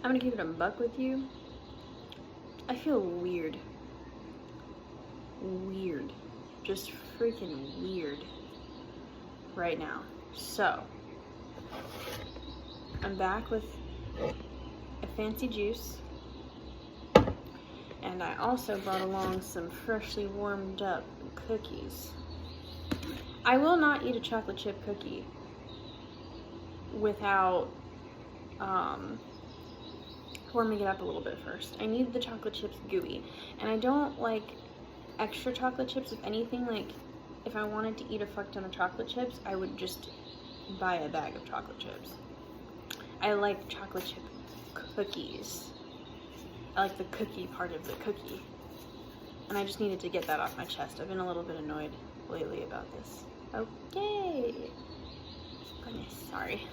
I'm gonna keep it a buck with you. I feel weird. Weird. Just freaking weird right now. So, I'm back with a fancy juice. And I also brought along some freshly warmed up cookies. I will not eat a chocolate chip cookie without warming it up a little bit first. I need the chocolate chips gooey. And I don't like extra chocolate chips. If anything, like if I wanted to eat a fuck ton of chocolate chips, I would just buy a bag of chocolate chips. I like chocolate chip cookies. I like the cookie part of the cookie. And I just needed to get that off my chest. I've been a little bit annoyed lately about this. Okay. Goodness, sorry.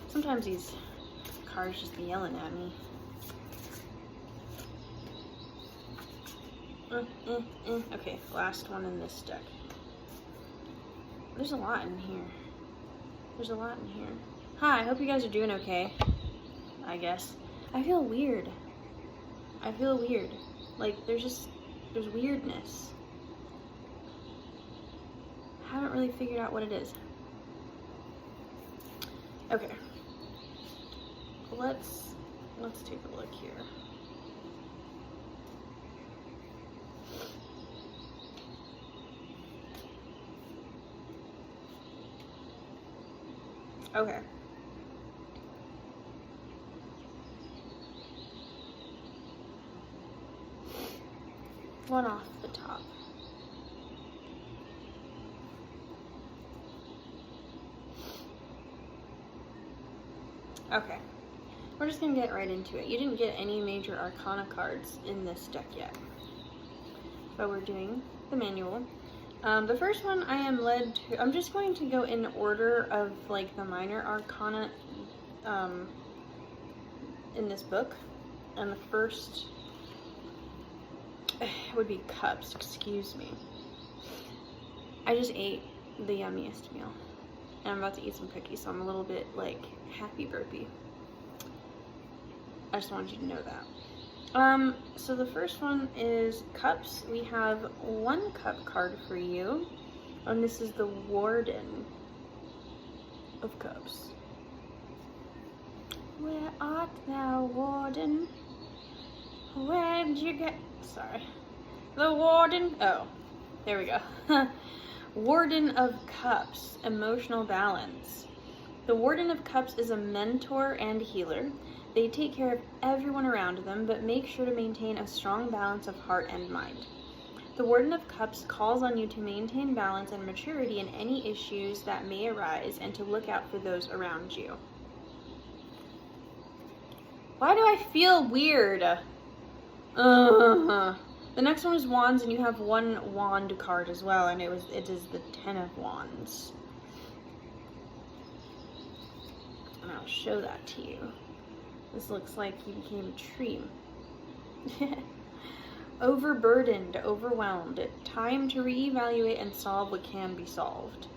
Sometimes these cars just be yelling at me. Okay, last one in this deck. There's a lot in here. There's a lot in here. Hi, I hope you guys are doing okay. I guess. I feel weird. I feel weird. Like, there's weirdness. I haven't really figured out what it is. Okay. Let's take a look here. Okay. One off the top. Okay. We're just gonna get right into it. You didn't get any major arcana cards in this deck yet. But we're doing the manual. The first one I am led to, I'm just going to go in order of like the minor arcana in this book. And the first would be cups, excuse me. I just ate the yummiest meal. And I'm about to eat some cookies, so I'm a little bit like happy burpy. I just wanted you to know that. So the first one is cups. We have one cup card for you, and this is the Warden of Cups. Where art thou, Warden? Where'd you get? Sorry. The Warden. Oh, there we go. Warden of Cups, emotional balance. The Warden of Cups is a mentor and healer. They take care of everyone around them, but make sure to maintain a strong balance of heart and mind. The Warden of Cups calls on you to maintain balance and maturity in any issues that may arise and to look out for those around you. Why do I feel weird? The next one is Wands, and you have one Wand card as well, and it is the Ten of Wands. And I'll show that to you. This looks like you became a tree. Overburdened, overwhelmed. Time to reevaluate and solve what can be solved.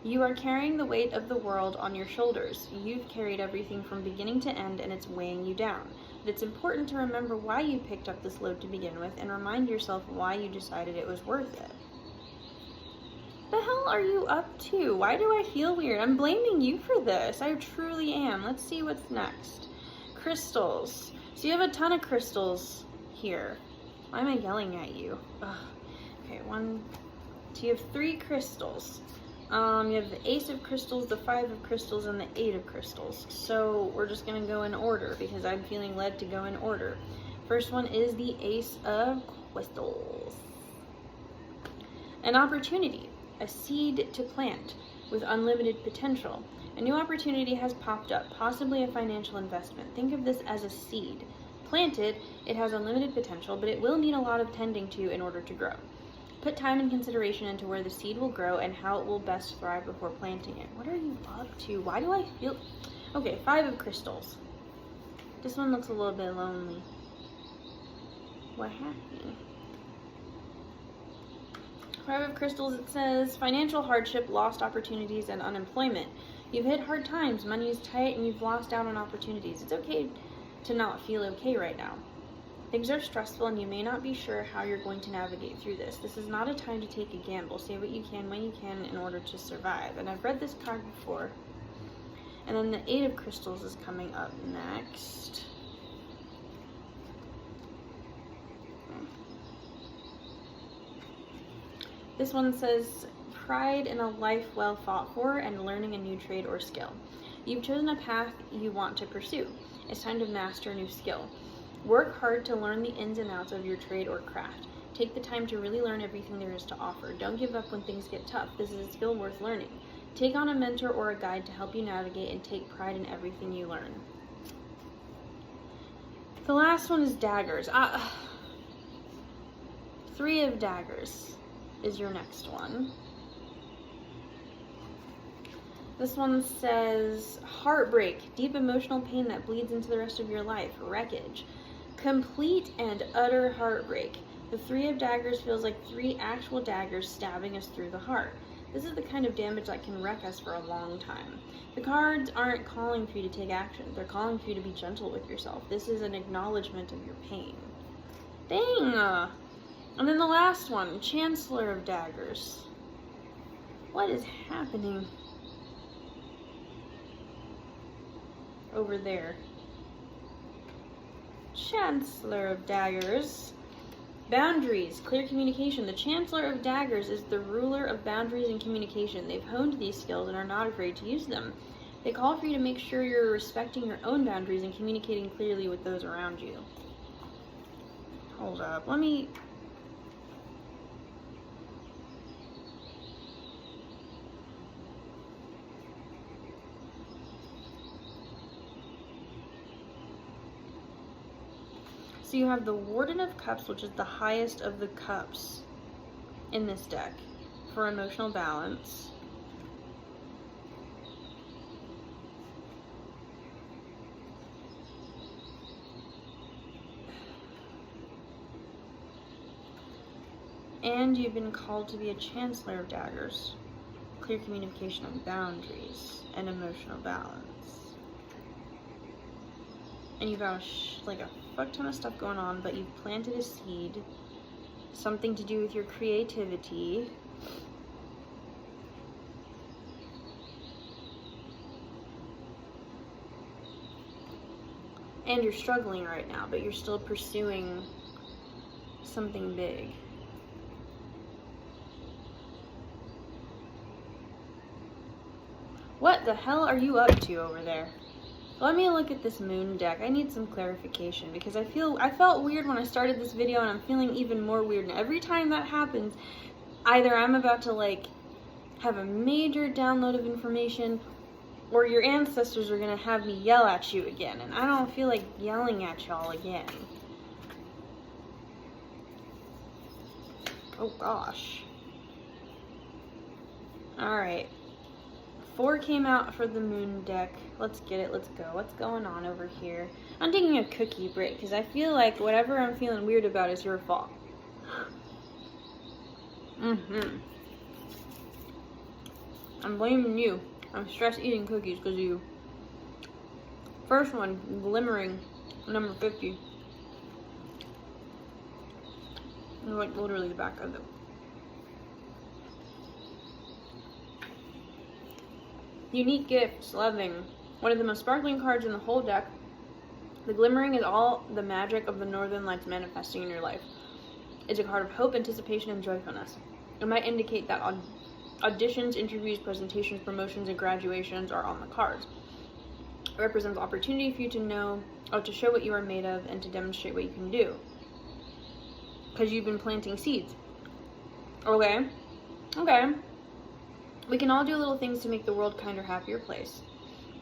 You are carrying the weight of the world on your shoulders. You've carried everything from beginning to end, and it's weighing you down. But it's important to remember why you picked up this load to begin with, and remind yourself why you decided it was worth it. The hell are you up to? Why do I feel weird? I'm blaming you for this. I truly am. Let's see what's next. Crystals. So you have a ton of crystals here. Why am I yelling at you? Ugh. Okay, so you have 3 crystals. You have the Ace of Crystals, the 5 of Crystals, and the 8 of Crystals. So we're just gonna go in order because I'm feeling led to go in order. First one is the Ace of Crystals. An opportunity, a seed to plant with unlimited potential. A new opportunity has popped up, possibly a financial investment. Think of this as a seed. Planted, it has unlimited potential, but it will need a lot of tending to in order to grow. Put time and consideration into where the seed will grow and how it will best thrive before planting it. What are you up to? Why do I feel... Okay, 5 of Crystals. This one looks a little bit lonely. What happened? 5 of Crystals, it says, financial hardship, lost opportunities, and unemployment. You've hit hard times, money is tight, and you've lost out on opportunities. It's okay to not feel okay right now. Things are stressful and you may not be sure how you're going to navigate through this. This is not a time to take a gamble. Say what you can when you can in order to survive. And I've read this card before. And then the 8 of Crystals is coming up next. This one says, pride in a life well fought for and learning a new trade or skill. You've chosen a path you want to pursue. It's time to master a new skill. Work hard to learn the ins and outs of your trade or craft. Take the time to really learn everything there is to offer. Don't give up when things get tough. This is a skill worth learning. Take on a mentor or a guide to help you navigate and take pride in everything you learn. The last one is daggers. 3 of daggers is your next one. This one says, heartbreak, deep emotional pain that bleeds into the rest of your life, wreckage, complete and utter heartbreak. The 3 of daggers feels like 3 actual daggers stabbing us through the heart. This is the kind of damage that can wreck us for a long time. The cards aren't calling for you to take action. They're calling for you to be gentle with yourself. This is an acknowledgement of your pain. Dang! And then the last one, Chancellor of Daggers. What is happening over there? Chancellor of Daggers. Boundaries, clear communication. The Chancellor of Daggers is the ruler of boundaries and communication. They've honed these skills and are not afraid to use them. They call for you to make sure you're respecting your own boundaries and communicating clearly with those around you. Hold up, let me... So you have the Warden of Cups, which is the highest of the cups in this deck for emotional balance. And you've been called to be a Chancellor of Daggers. Clear communication on boundaries and emotional balance. And you've got like a fuck ton of stuff going on, but you've planted a seed, something to do with your creativity. And you're struggling right now, but you're still pursuing something big. What the hell are you up to over there? Let me look at this moon deck. I need some clarification because I felt weird when I started this video and I'm feeling even more weird. And every time that happens, either I'm about to like have a major download of information or your ancestors are gonna have me yell at you again. And I don't feel like yelling at y'all again. Oh gosh. Alright. 4 came out for the moon deck. Let's get it. Let's go. What's going on over here? I'm taking a cookie break because I feel like whatever I'm feeling weird about is your fault. I'm blaming you. I'm stress eating cookies because of you. First one, glimmering, number 50. Like literally the back of it. Unique gifts, loving. One of the most sparkling cards in the whole deck. The glimmering is all the magic of the northern lights manifesting in your life. It's a card of hope, anticipation, and joyfulness. It might indicate that auditions, interviews, presentations, promotions, and graduations are on the cards. It represents opportunity for you to show what you are made of and to demonstrate what you can do. Because you've been planting seeds. Okay. We can all do little things to make the world a kinder, happier place.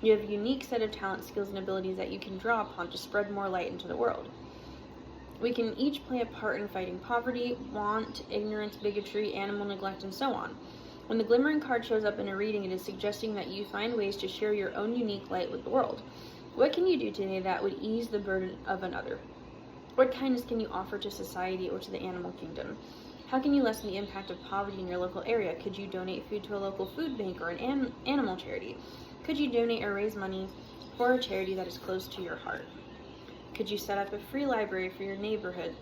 You have a unique set of talents, skills, and abilities that you can draw upon to spread more light into the world. We can each play a part in fighting poverty, want, ignorance, bigotry, animal neglect, and so on. When the glimmering card shows up in a reading, it is suggesting that you find ways to share your own unique light with the world. What can you do today that would ease the burden of another? What kindness can you offer to society or to the animal kingdom? How can you lessen the impact of poverty in your local area? Could you donate food to a local food bank or an animal charity? Could you donate or raise money for a charity that is close to your heart? Could you set up a free library for your neighborhood,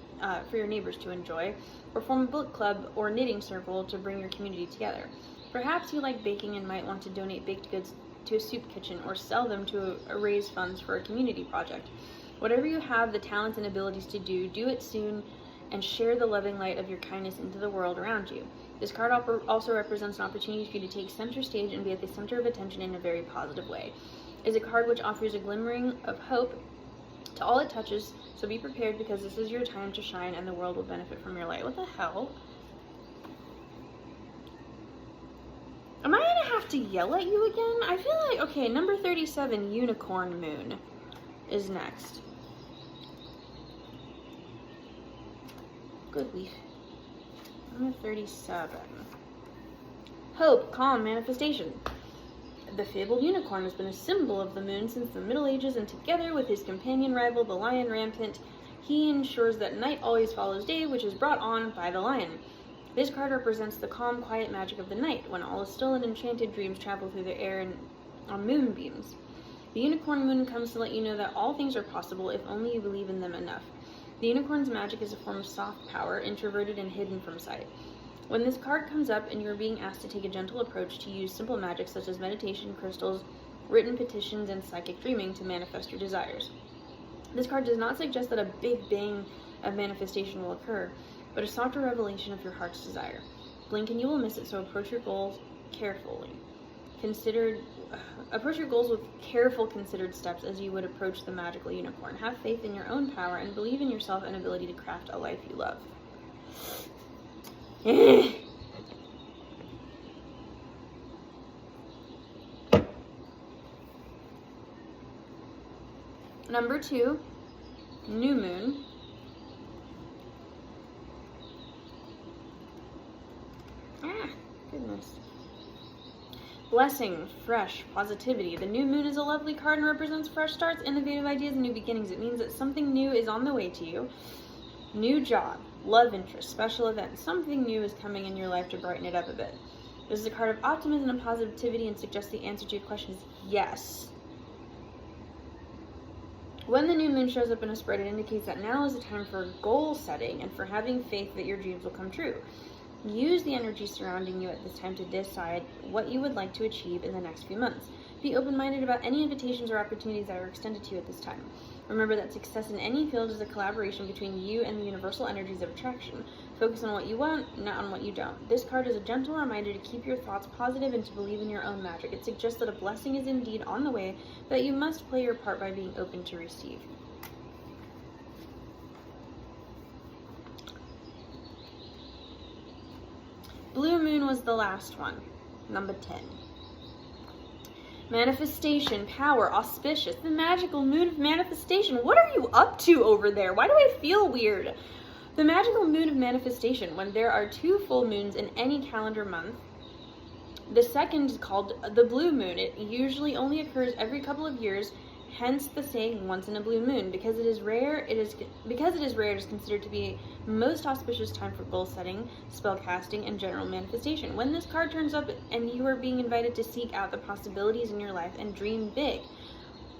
for your neighbors to enjoy, or form a book club or knitting circle to bring your community together? Perhaps you like baking and might want to donate baked goods to a soup kitchen or sell them to raise funds for a community project. Whatever you have the talents and abilities to do, do it soon and share the loving light of your kindness into the world around you. This card also represents an opportunity for you to take center stage and be at the center of attention in a very positive way. It is a card which offers a glimmering of hope to all it touches, so be prepared because this is your time to shine and the world will benefit from your light. What the hell? Am I gonna have to yell at you again? I feel like, okay, number 37, Unicorn Moon, is next. Good leaf. Number 37. Hope, calm, manifestation. The fabled unicorn has been a symbol of the moon since the Middle Ages, and together with his companion rival, the lion rampant, he ensures that night always follows day, which is brought on by the lion. This card represents the calm, quiet magic of the night, when all is still and enchanted dreams travel through the air and on moonbeams. The unicorn moon comes to let you know that all things are possible if only you believe in them enough. The unicorn's magic is a form of soft power, introverted and hidden from sight. When this card comes up and you're being asked to take a gentle approach to use simple magic such as meditation, crystals, written petitions, and psychic dreaming to manifest your desires. This card does not suggest that a big bang of manifestation will occur, but a softer revelation of your heart's desire. Blink and you will miss it, so approach your goals carefully. Approach your goals with careful, considered steps as you would approach the magical unicorn. Have faith in your own power and believe in yourself and ability to craft a life you love. Number 2, New Moon. Goodness. Blessing, fresh, positivity. The new moon is a lovely card and represents fresh starts, innovative ideas, and new beginnings. It means that something new is on the way to you. New job, love interest, special event. Something new is coming in your life to brighten it up a bit. This is a card of optimism and positivity and suggests the answer to your question is yes. When the new moon shows up in a spread, it indicates that now is the time for goal setting and for having faith that your dreams will come true. Use the energy surrounding you at this time to decide what you would like to achieve in the next few months. Be open-minded about any invitations or opportunities that are extended to you at this time. Remember that success in any field is a collaboration between you and the universal energies of attraction. Focus on what you want, not on what you don't. This card is a gentle reminder to keep your thoughts positive and to believe in your own magic. It suggests that a blessing is indeed on the way, but that you must play your part by being open to receive. Blue Moon was the last one, number 10. Manifestation, power, auspicious, the magical moon of manifestation. What are you up to over there? Why do I feel weird? The magical moon of manifestation, when there are 2 full moons in any calendar month. The second is called the blue moon. It usually only occurs every couple of years, hence the saying once in a blue moon. Because it is rare, it is considered to be most auspicious time for goal setting, spell casting, and general manifestation. When this card turns up and you are being invited to seek out the possibilities in your life and dream big,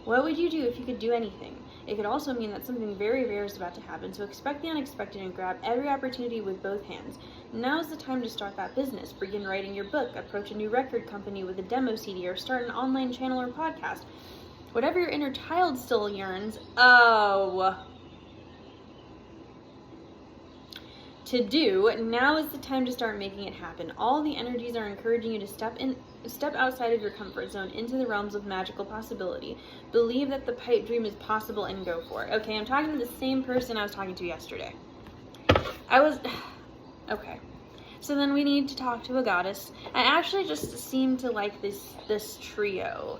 what would you do if you could do anything? It could also mean that something very rare is about to happen, so expect the unexpected and grab every opportunity with both hands. Now is the time to start that business. Begin writing your book, approach a new record company with a demo CD, or start an online channel or podcast. Whatever your inner child still yearns, to do, now is the time to start making it happen. All the energies are encouraging you to step outside of your comfort zone into the realms of magical possibility. Believe that the pipe dream is possible and go for it. Okay, I'm talking to the same person I was talking to yesterday. Okay. So then we need to talk to a goddess. I actually just seem to like this trio.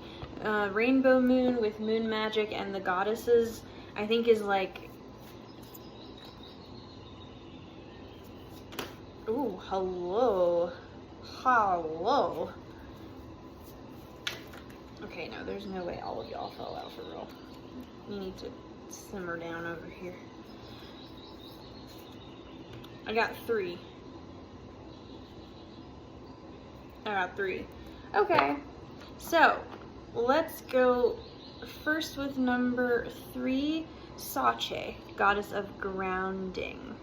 Rainbow Moon with moon magic and the goddesses, I think is like, ooh, hello. Okay, no, there's no way all of y'all fell out for real. You need to simmer down over here. I got 3. Okay, so let's go first with number 3, Sache, goddess of grounding.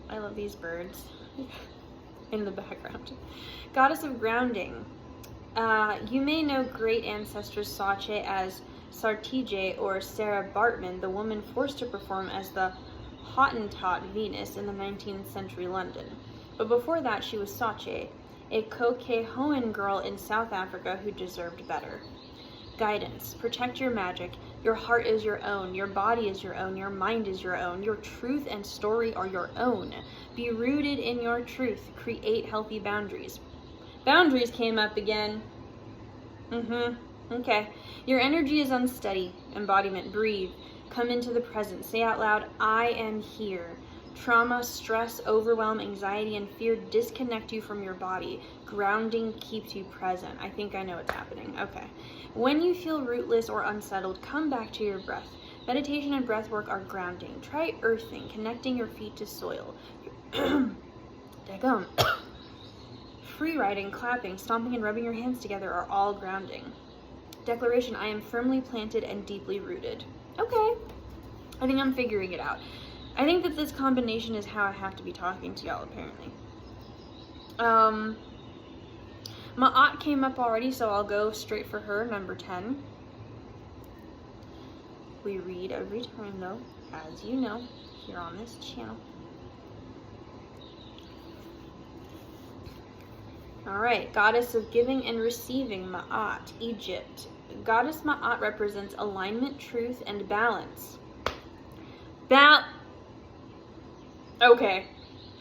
I love these birds in the background. Goddess of grounding. You may know great ancestors Sache as Sartije or Sarah Bartman, the woman forced to perform as the Hottentot Venus in the 19th century London. But before that, she was Sache, a Coquehoan girl in South Africa who deserved better. Guidance. Protect your magic. Your heart is your own. Your body is your own. Your mind is your own. Your truth and story are your own. Be rooted in your truth. Create healthy boundaries. Boundaries came up again. Okay. Your energy is unsteady. Embodiment. Breathe. Come into the present. Say out loud, I am here. Trauma, stress, overwhelm, anxiety, and fear disconnect you from your body. Grounding keeps you present. I think I know what's happening. Okay. When you feel rootless or unsettled, come back to your breath. Meditation and breath work are grounding. Try earthing, connecting your feet to soil. Daggum. Free riding, clapping, stomping, and rubbing your hands together are all grounding. Declaration, I am firmly planted and deeply rooted. Okay. I think I'm figuring it out. I think that this combination is how I have to be talking to y'all, apparently. Ma'at came up already, so I'll go straight for her, number 10. We read every time, though, as you know, here on this channel. Alright, goddess of giving and receiving, Ma'at, Egypt. Goddess Ma'at represents alignment, truth, and balance. Okay.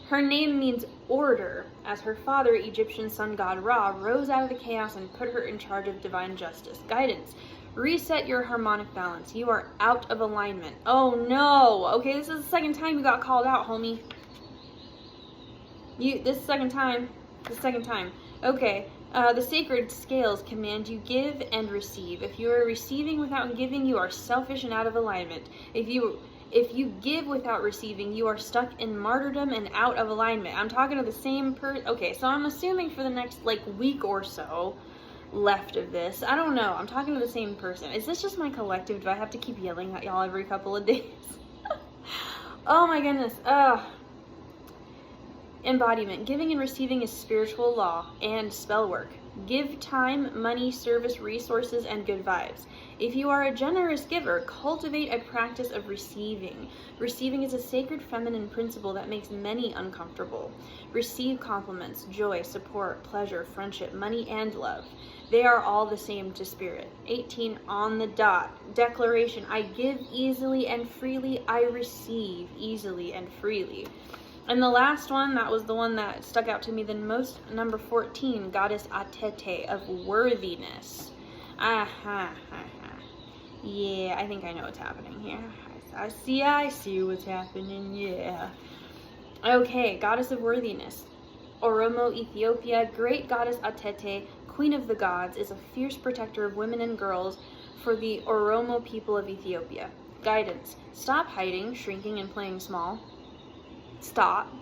Her name means order, as her father, Egyptian sun god Ra, rose out of the chaos and put her in charge of divine justice. Guidance. Reset your harmonic balance. You are out of alignment. Oh no! Okay, this is the second time you got called out, homie. This is the second time. Okay. The sacred scales command you give and receive. If you are receiving without giving, you are selfish and out of alignment. If you give without receiving, you are stuck in martyrdom and out of alignment. I'm talking to the same person. Okay, so I'm assuming for the next, week or so left of this. I don't know. I'm talking to the same person. Is this just my collective? Do I have to keep yelling at y'all every couple of days? Oh my goodness. Embodiment. Giving and receiving is spiritual law and spell work. Give time, money, service, resources, and good vibes. If you are a generous giver, cultivate a practice of receiving. Receiving is a sacred feminine principle that makes many uncomfortable. Receive compliments, joy, support, pleasure, friendship, money, and love. They are all the same to spirit. 18 on the dot. Declaration. I give easily and freely. I receive easily and freely. And the last one, that was the one that stuck out to me the most, number 14, Goddess Atete of worthiness. Yeah, I think I know what's happening here. I see what's happening, yeah. Okay, Goddess of worthiness. Oromo, Ethiopia, Great Goddess Atete, Queen of the Gods, is a fierce protector of women and girls for the Oromo people of Ethiopia. Guidance. Stop hiding, shrinking, and playing small. Stop.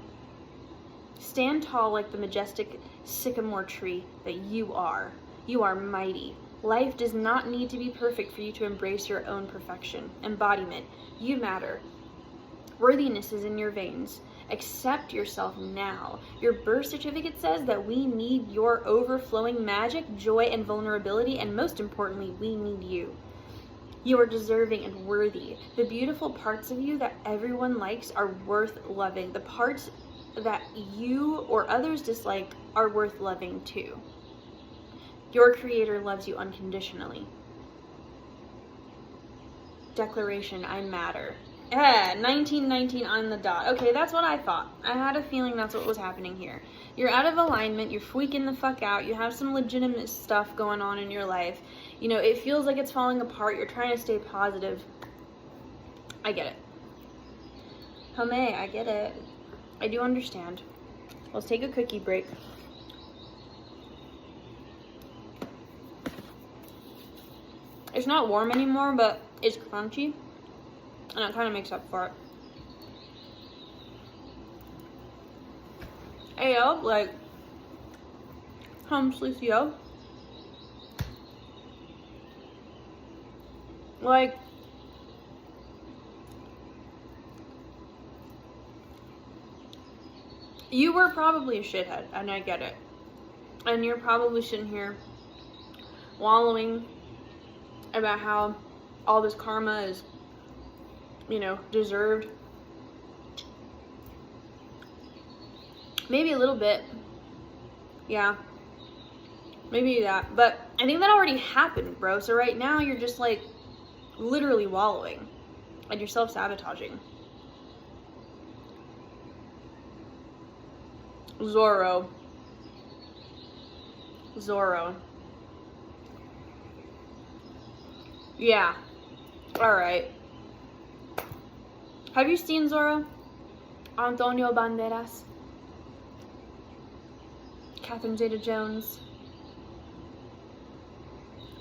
Stand tall like the majestic sycamore tree that you are. You are mighty. Life does not need to be perfect for you to embrace your own perfection. Embodiment. You matter. Worthiness is in your veins. Accept yourself now. Your birth certificate says that we need your overflowing magic, joy, and vulnerability, and most importantly, we need you. You are deserving and worthy. The beautiful parts of you that everyone likes are worth loving. The parts that you or others dislike are worth loving too. Your Creator loves you unconditionally. Declaration, I matter. 1919 on the dot. Okay, that's what I thought. I had a feeling that's what was happening here. You're out of alignment. You're freaking the fuck out. You have some legitimate stuff going on in your life. You know, it feels like it's falling apart. You're trying to stay positive. I get it. Home, I get it. I do understand. Let's take a cookie break. It's not warm anymore, but it's crunchy. And it kind of makes up for it. Hey, yo, home sleepy, yo. Like, you were probably a shithead, and I get it. And you're probably sitting here wallowing about how all this karma is, you know, deserved. Maybe a little bit. Yeah. Maybe that. But I think that already happened, bro. So right now you're just like literally wallowing. And you're self-sabotaging. Zorro. Yeah. Alright. Have you seen Zorro? Antonio Banderas? Catherine Zeta-Jones?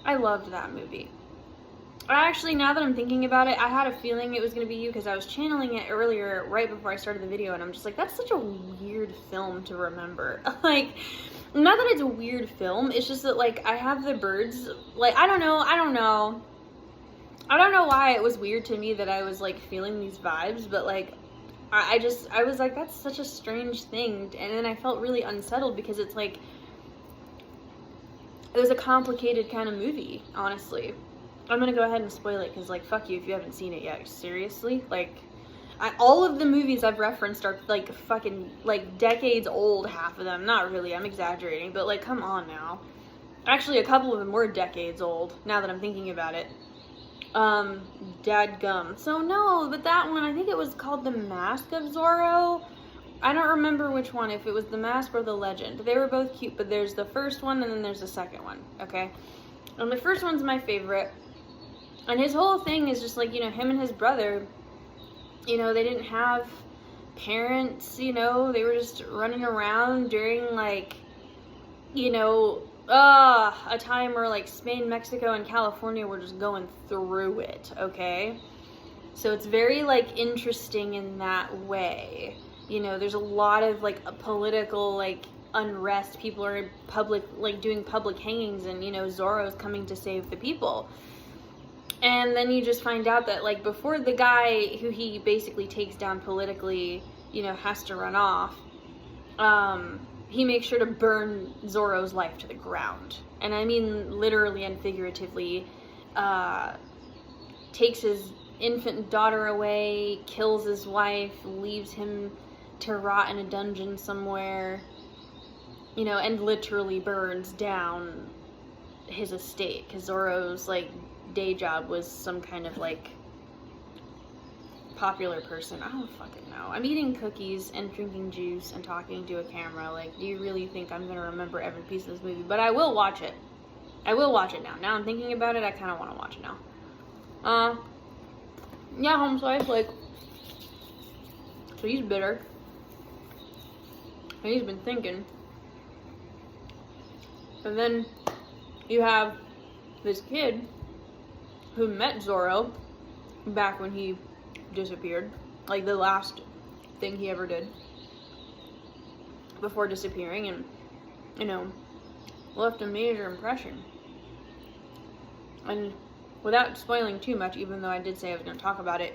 I loved that movie. Actually, now that I'm thinking about it, I had a feeling it was going to be you because I was channeling it earlier right before I started the video, and I'm just like, that's such a weird film to remember. Like, not that it's a weird film, it's just that, like, I have the birds, like, I don't know why it was weird to me that I was, like, feeling these vibes, but, like, I was like, that's such a strange thing, and then I felt really unsettled because it's, like, it was a complicated kind of movie, honestly. I'm gonna go ahead and spoil it because, like, fuck you if you haven't seen it yet. Seriously? Like, all of the movies I've referenced are, like, fucking, like, decades old, half of them. Not really, I'm exaggerating, but, like, come on now. Actually, a couple of them were decades old, now that I'm thinking about it. Dadgum. So, no, but that one, I think it was called The Mask of Zorro. I don't remember which one, if it was The Mask or The Legend. They were both cute, but there's the first one and then there's the second one, okay? And the first one's my favorite. And his whole thing is just, like, you know, him and his brother, you know, they didn't have parents, you know, they were just running around during, like, you know, a time where, like, Spain, Mexico, and California were just going through it, okay? So it's very, like, interesting in that way. You know, there's a lot of, like, a political, like, unrest. People are doing public hangings, and, you know, Zorro's coming to save the people. And then you just find out that, like, before the guy who he basically takes down politically, you know, has to run off, he makes sure to burn Zorro's life to the ground. And I mean literally and figuratively. Takes his infant daughter away, kills his wife, leaves him to rot in a dungeon somewhere, you know, and literally burns down his estate. Because Zorro's, like, day job was some kind of, like, popular person. I don't fucking know. I'm eating cookies and drinking juice and talking to a camera. Like, do you really think I'm gonna remember every piece of this movie? But I will watch it. I will watch it now. Now I'm thinking about it, I kind of want to watch it now. Yeah, homeslice, like, so he's bitter. And he's been thinking. And then you have this kid who met Zorro back when he disappeared. Like, the last thing he ever did before disappearing, and, you know, left a major impression. And without spoiling too much, even though I did say I was going to talk about it,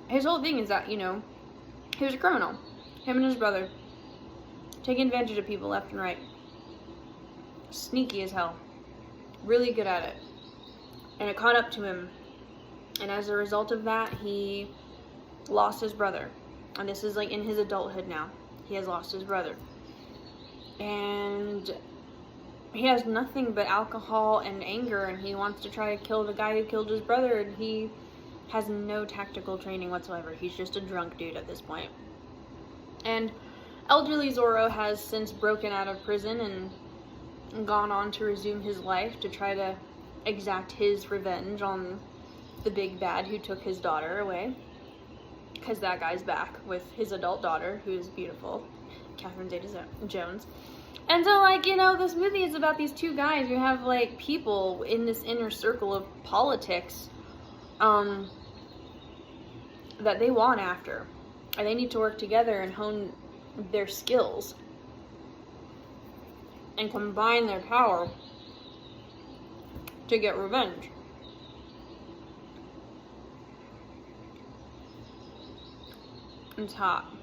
his whole thing is that, you know, he was a criminal. Him and his brother. Taking advantage of people left and right. Sneaky as hell. Really good at it. And it caught up to him. And as a result of that, he lost his brother. And this is, like, in his adulthood now. He has lost his brother. And he has nothing but alcohol and anger, and he wants to try to kill the guy who killed his brother, and he has no tactical training whatsoever. He's just a drunk dude at this point. And elderly Zorro has since broken out of prison and gone on to resume his life to try to exact his revenge on the big bad who took his daughter away. Because that guy's back with his adult daughter, who is beautiful, Catherine Zeta-Jones. And so, like, you know, this movie is about these two guys who have, like, people in this inner circle of politics that they want after. And they need to work together and hone their skills and combine their power to get revenge. It's hot.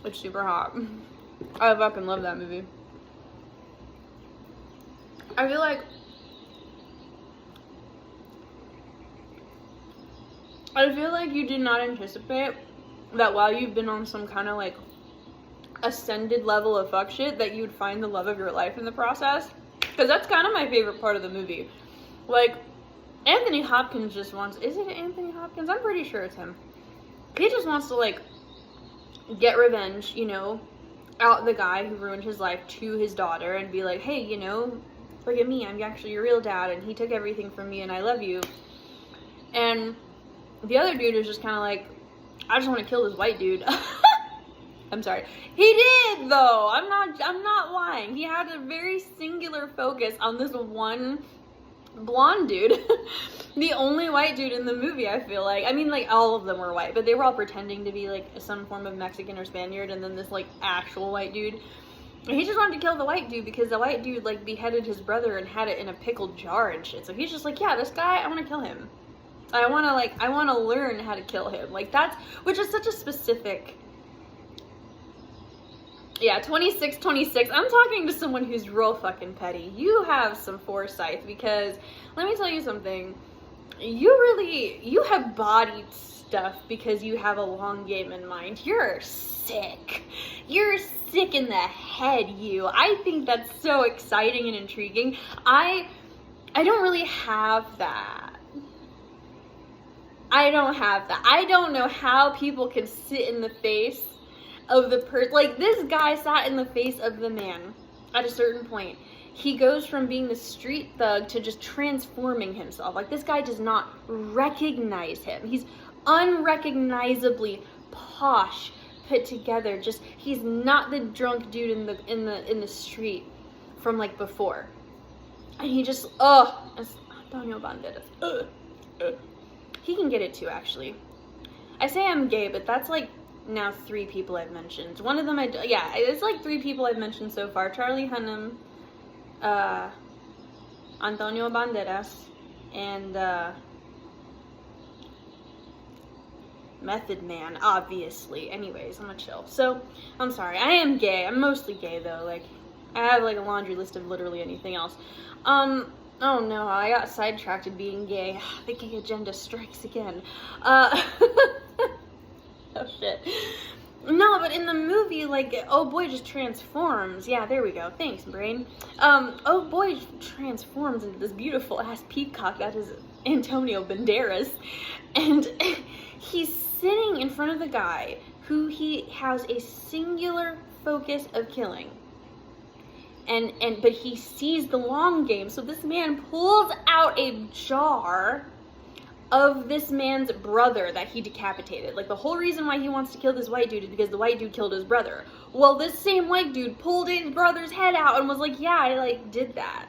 It's super hot. I fucking love that movie. I feel like you did not anticipate that while you've been on some kind of like ascended level of fuck shit, that you'd find the love of your life in the process. Because that's kind of my favorite part of the movie. Like, Anthony Hopkins just wants, is it Anthony Hopkins? I'm pretty sure it's him. He just wants to like get revenge, you know, out the guy who ruined his life to his daughter and be like, hey, you know, look at me, I'm actually your real dad and he took everything from me and I love you. And the other dude is just kind of like, I just want to kill this white dude. I'm sorry. He did though. I'm not lying. He had a very singular focus on this one blonde dude. The only white dude in the movie, I feel like. I mean, like, all of them were white, but they were all pretending to be like some form of Mexican or Spaniard, and then this like actual white dude. And he just wanted to kill the white dude because the white dude like beheaded his brother and had it in a pickled jar and shit. So he's just like, yeah, this guy, I want to kill him. I want to learn how to kill him. Like, that's, which is such a specific, yeah, 26. I'm talking to someone who's real fucking petty. You have some foresight, because let me tell you something. You have bodied stuff because you have a long game in mind. You're sick. You're sick in the head, you. I think that's so exciting and intriguing. I don't really have that. I don't have that. I don't know how people can sit in the face of the person. Like, this guy sat in the face of the man at a certain point. He goes from being the street thug to just transforming himself. Like, this guy does not recognize him. He's unrecognizably posh, put together. Just, he's not the drunk dude in the street from like before. And he just, it's Antonio Banderas. He can get it too, actually. I say I'm gay, but that's like now 3 people I've mentioned. One of them, yeah, it's like 3 people I've mentioned so far. Charlie Hunnam, Antonio Banderas, and Method Man, obviously. Anyways, I'm gonna chill. So, I'm sorry. I am gay. I'm mostly gay, though. Like, I have like a laundry list of literally anything else. Oh no, I got sidetracked at being gay. The gay agenda strikes again. Oh shit. No, but in the movie, like, oh boy just transforms. Yeah, there we go. Thanks, brain. Oh boy transforms into this beautiful ass peacock that is Antonio Banderas. And he's sitting in front of the guy who he has a singular focus of killing. But he sees the long game. So this man pulls out a jar of this man's brother that he decapitated. Like, the whole reason why he wants to kill this white dude is because the white dude killed his brother. Well, this same white dude pulled his brother's head out and was like, yeah, I like did that.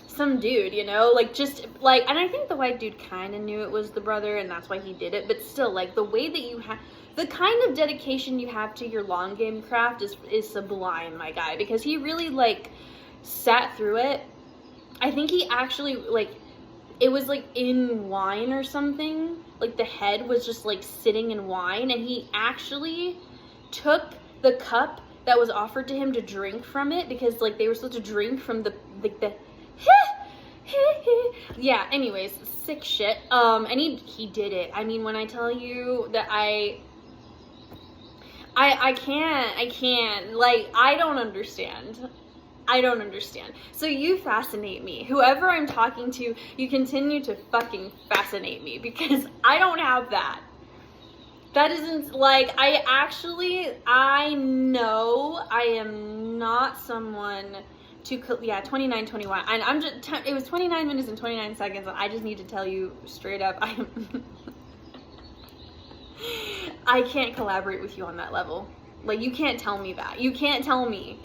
Some dude, you know, like, just like, and I think the white dude kind of knew it was the brother and that's why he did it. But still, like, the way that you have, the kind of dedication you have to your long game craft is sublime, my guy, because he really, like, sat through it. I think he actually, like, it was, like, in wine or something. Like, the head was just, like, sitting in wine, and he actually took the cup that was offered to him to drink from it, because, like, they were supposed to drink from the yeah, anyways, sick shit. And he did it. I mean, when I tell you that I can't, like, I don't understand. So you fascinate me. Whoever I'm talking to, you continue to fucking fascinate me, because I don't have that. That isn't, like, I know I am not someone to, yeah, 29, 21. And I'm just, it was 29 minutes and 29 seconds, and I just need to tell you straight up, I can't collaborate with you on that level. Like, you can't tell me that. You can't tell me.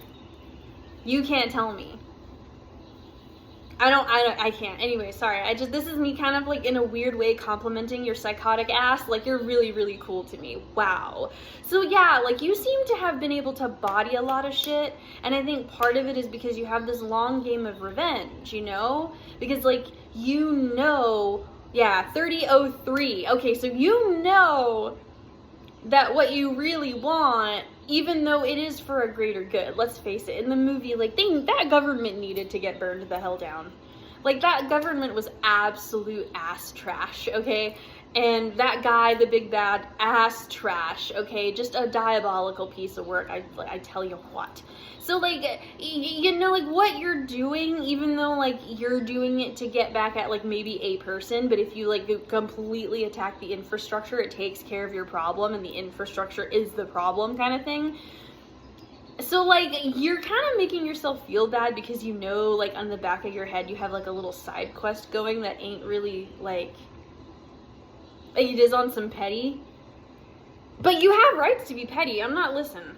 I can't. Anyway, sorry. This is me kind of like in a weird way complimenting your psychotic ass. Like, you're really, really cool to me. Wow. So yeah, like, you seem to have been able to body a lot of shit. And I think part of it is because you have this long game of revenge, you know? Because, like, you know Yeah, 3003. Okay, so you know that what you really want, even though it is for a greater good, let's face it, in the movie, like, that government needed to get burned the hell down. Like, that government was absolute ass trash, okay? And that guy, the big bad, ass trash, okay? Just a diabolical piece of work, I tell you what. So, like, you know, like, what you're doing, even though, like, you're doing it to get back at, like, maybe a person, but if you, like, completely attack the infrastructure, it takes care of your problem, and the infrastructure is the problem kind of thing. So, like, you're kind of making yourself feel bad because you know, like, on the back of your head, you have, like, a little side quest going that ain't really, like, it is on some petty. But you have rights to be petty. listen.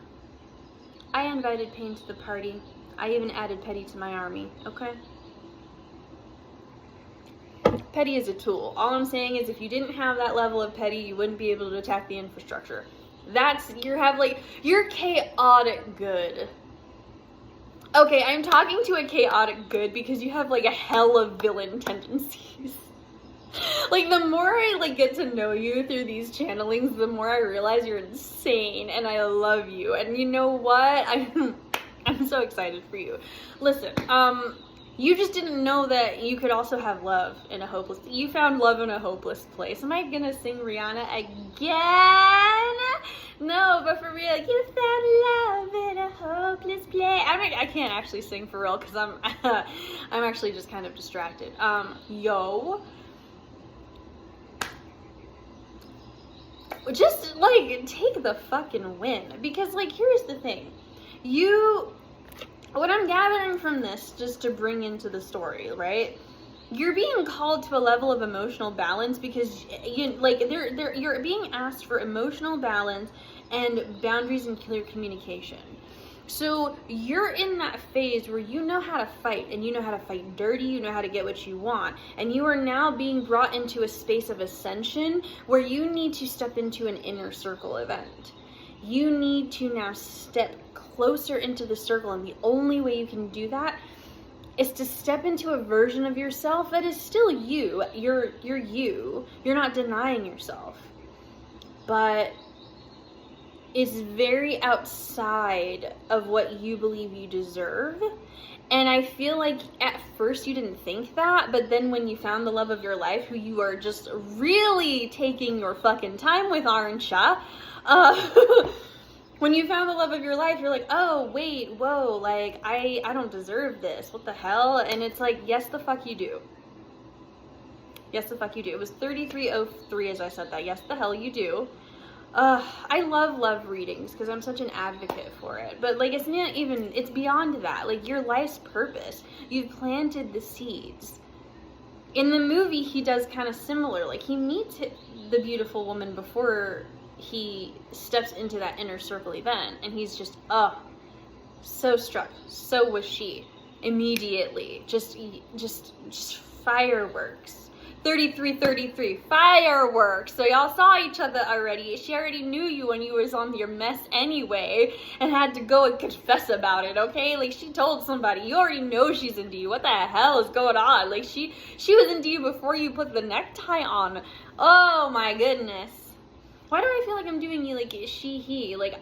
I invited Pain to the party. I even added petty to my army, okay? Petty is a tool. All I'm saying is if you didn't have that level of petty, you wouldn't be able to attack the infrastructure. You're chaotic good. Okay, I'm talking to a chaotic good because you have, like, a hell of villain tendencies. Like, the more I, like, get to know you through these channelings, the more I realize you're insane, and I love you. And you know what? I'm so excited for you. Listen, you just didn't know that you could also have love in a hopeless... You found love in a hopeless place. Am I gonna sing Rihanna again? No, but for real, you found love in a hopeless place. I can't actually sing for real because I'm actually just kind of distracted. Just, like, take the fucking win. Because, like, here's the thing. What I'm gathering from this, just to bring into the story, right? You're being called to a level of emotional balance because, you're being asked for emotional balance and boundaries and clear communication. So you're in that phase where you know how to fight, and you know how to fight dirty, you know how to get what you want, and you are now being brought into a space of ascension where you need to step into an inner circle event. You need to now step closer into the circle, and the only way you can do that is to step into a version of yourself that is still you. You're you. You're not denying yourself. But is very outside of what you believe you deserve. And I feel like at first you didn't think that, but then when you found the love of your life, who you are just really taking your fucking time with, aren't ya? When you found the love of your life, you're like, oh, wait, whoa, like, I don't deserve this. What the hell? And it's like, yes, the fuck you do. Yes, the fuck you do. It was 3303 as I said that. Yes, the hell you do. I love readings because I'm such an advocate for it. But, like, it's not even, it's beyond that. Like, your life's purpose. You've planted the seeds. In the movie, he does kind of similar. Like, he meets the beautiful woman before he steps into that inner circle event. And he's just, so struck. So was she. Immediately. Just fireworks. 3333 fireworks. So y'all saw each other already. She already knew you when you was on your mess anyway and had to go and confess about it, okay? Like, she told somebody. You already know she's into you. What the hell is going on? Like, she was into you before you put the necktie on. Oh my goodness. Why do I feel like I'm doing you like she, he? Like,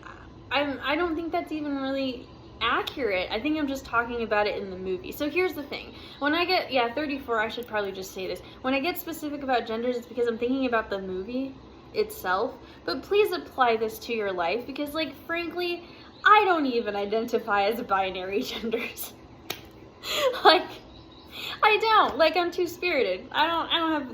I don't think that's even really accurate. I think I'm just talking about it in the movie. So here's the thing. When I get, 34, I should probably just say this. When I get specific about genders, it's because I'm thinking about the movie itself. But please apply this to your life because, like, frankly, I don't even identify as binary genders. Like, I don't. Like, I'm two-spirited. I don't have...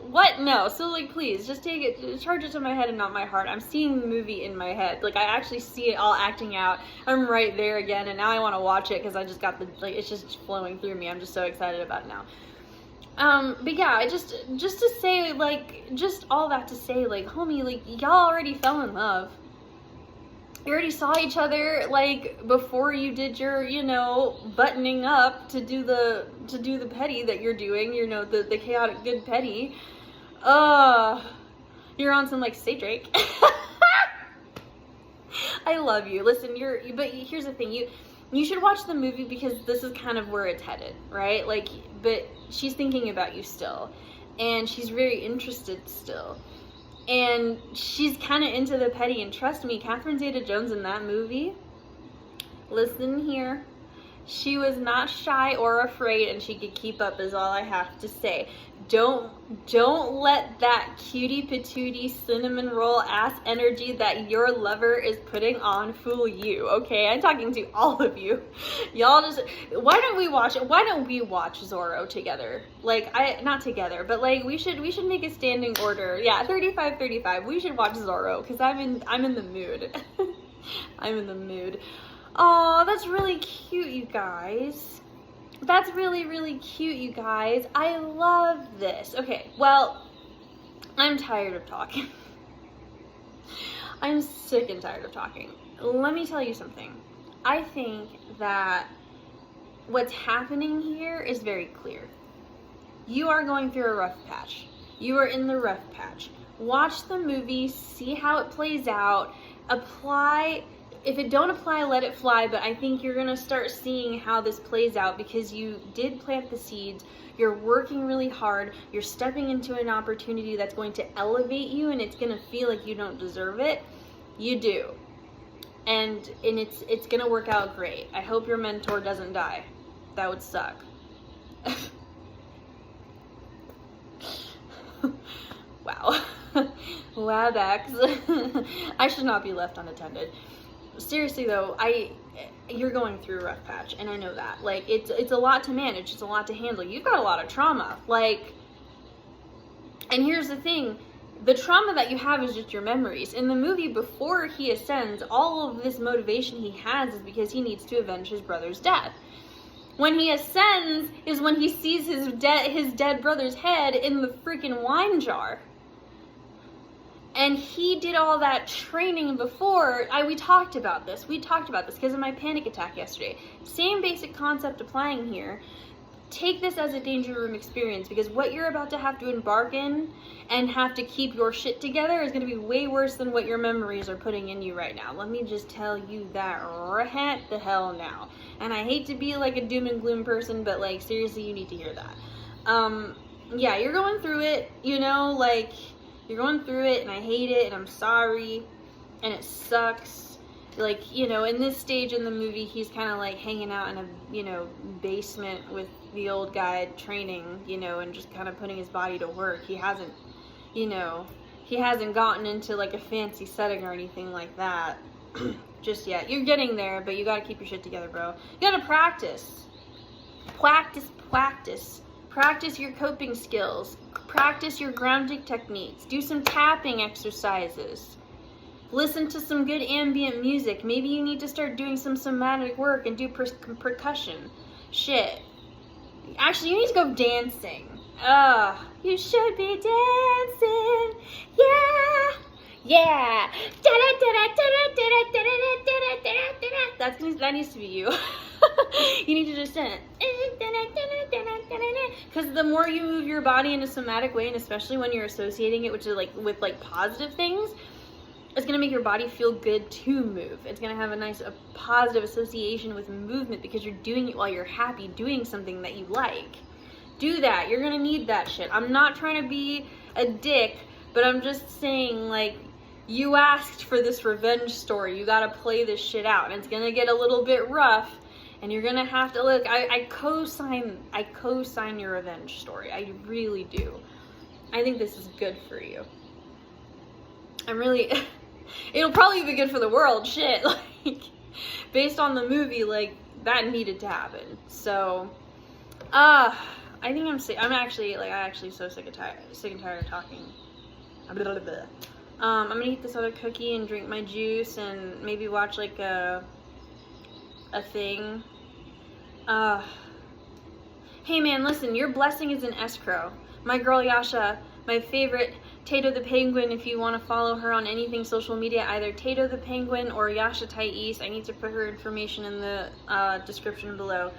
What? No. So, like, please, just take it, charge it to my head and not my heart. I'm seeing the movie in my head. Like, I actually see it all acting out. I'm right there again, and now I want to watch it because I just got the, like, it's just flowing through me. I'm just so excited about it now. But yeah, just to say, like, just all that to say, like, homie, like, y'all already fell in love. You already saw each other, like, before you did your, you know, buttoning up to do the petty that you're doing, you know, the chaotic good petty. You're on some, like, Say Drake. I love you. Listen, but here's the thing, you should watch the movie because this is kind of where it's headed, right? Like, but she's thinking about you still. and she's very interested still. And she's kind of into the petty, and trust me, Catherine Zeta-Jones in that movie, listen here, she was not shy or afraid, and she could keep up, is all I have to say. Don't let that cutie patootie cinnamon roll ass energy that your lover is putting on fool you, okay? I'm talking to all of you. Y'all just, why don't we watch Zorro together? Like, not together, but like we should make a standing order. Yeah, 35-35. We should watch Zorro, because I'm in the mood. I'm in the mood. Oh, that's really cute, you guys. That's really, really cute, you guys. I love this. Okay, well, I'm tired of talking. I'm sick and tired of talking. Let me tell you something. I think that what's happening here is very clear. You are going through a rough patch. You are in the rough patch. Watch the movie, see how it plays out, apply. If it don't apply, let it fly, but I think you're going to start seeing how this plays out because you did plant the seeds, you're working really hard, you're stepping into an opportunity that's going to elevate you, and it's going to feel like you don't deserve it. You do. And it's going to work out great. I hope your mentor doesn't die. That would suck. Wow. Wow, Dax. I should not be left unattended. Seriously though, you're going through a rough patch, and I know that. Like, it's a lot to manage, it's a lot to handle. You've got a lot of trauma. Like, and here's the thing, the trauma that you have is just your memories. In the movie, before he ascends, all of this motivation he has is because he needs to avenge his brother's death. When he ascends is when he sees his dead brother's head in the freaking wine jar. And he did all that training before. We talked about this because of my panic attack yesterday. Same basic concept applying here. Take this as a danger room experience, because what you're about to have to embark in and have to keep your shit together is going to be way worse than what your memories are putting in you right now. Let me just tell you that right the hell now. And I hate to be like a doom and gloom person, but like, seriously, you need to hear that. Yeah, you're going through it, you know, like, you're going through it, and I hate it, and I'm sorry, and it sucks. Like, you know, in this stage in the movie, he's kind of like hanging out in a, you know, basement with the old guy training, you know, and just kind of putting his body to work. He hasn't, you know, he hasn't gotten into like a fancy setting or anything like that just yet. You're getting there, but you got to keep your shit together, bro. You got to practice. Practice your coping skills. Practice your grounding techniques. Do some tapping exercises. Listen to some good ambient music. Maybe you need to start doing some somatic work and do percussion. Shit. Actually, you need to go dancing. You should be dancing. Yeah. Yeah. That needs to be you. You need to just dance. Because the more you move your body in a somatic way, and especially when you're associating it with positive things, it's going to make your body feel good to move. It's going to have a positive association with movement because you're doing it while you're happy, doing something that you like. Do that. You're going to need that shit. I'm not trying to be a dick, but I'm just saying, like, you asked for this revenge story. You got to play this shit out, and it's going to get a little bit rough. And you're gonna have to look. I co-sign your revenge story. I really do. I think this is good for you. It'll probably be good for the world. Shit, like, based on the movie, like, that needed to happen. So, I think I'm actually so sick and tired of talking. I'm gonna eat this other cookie and drink my juice and maybe watch like a thing. Hey man, listen, your blessing is in escrow. My girl Yasha, my favorite, Tato the Penguin, if you want to follow her on anything social media, either Tato the Penguin or Yasha Thais. I need to put her information in the description below.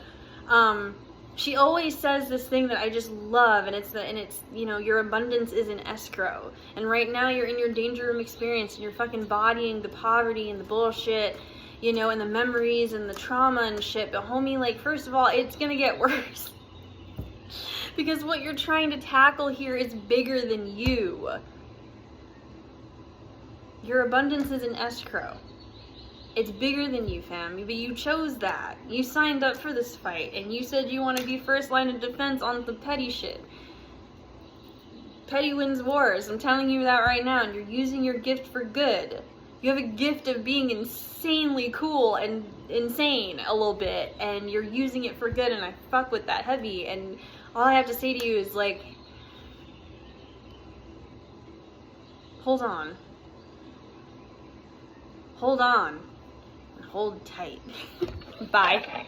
She always says this thing that I just love, and it's you know, your abundance is in escrow. And right now you're in your danger room experience, and you're fucking bodying the poverty and the bullshit, you know, and the memories and the trauma and shit. But homie, like, first of all, it's gonna get worse. Because what you're trying to tackle here is bigger than you. Your abundance is an escrow. It's bigger than you, fam, but you chose that. You signed up for this fight, and you said you want to be first line of defense on the petty shit. Petty wins wars, I'm telling you that right now, and you're using your gift for good. You have a gift of being insanely cool and insane a little bit, and you're using it for good, and I fuck with that heavy, and all I have to say to you is, like, hold on. Hold on. And hold tight. Bye.